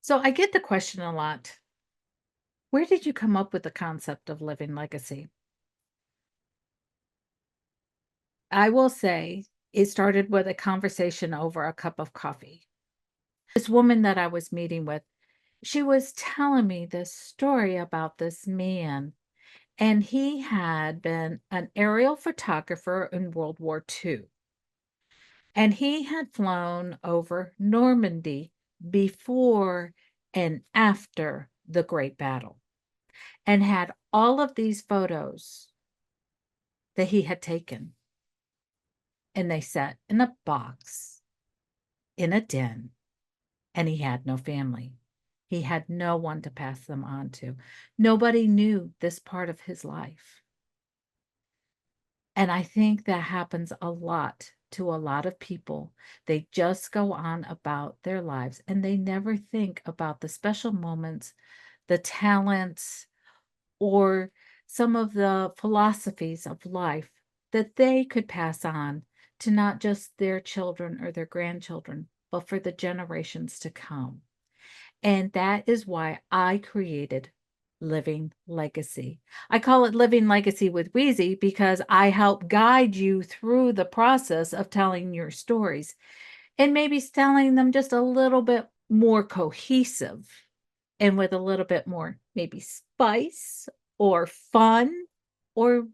So I get the question a lot. Where did you come up with the concept of living legacy? I will say it started with a conversation over a cup of coffee. This woman that I was meeting with, she was telling me this story about this man, and he had been an aerial photographer in World War II. And he had flown over Normandy before and after the Great Battle and had all of these photos that he had taken, and they sat in a box in a den, and he had no family. He had no one to pass them on to. Nobody knew this part of his life. And I think that happens a lot to a lot of people. They just go on about their lives and they never think about the special moments, the talents, or some of the philosophies of life that they could pass on to not just their children or their grandchildren, but for the generations to come. And that is why I created Living Legacy. I call it Living Legacy with Weezy because I help guide you through the process of telling your stories and maybe telling them just a little bit more cohesive and with a little bit more maybe spice or fun or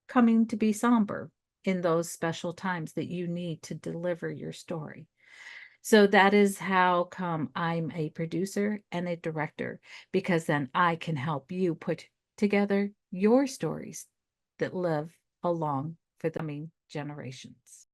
coming to be somber in those special times that you need to deliver your story. So that is how come I'm a producer and a director, because then I can help you put together your stories that live along for the coming generations.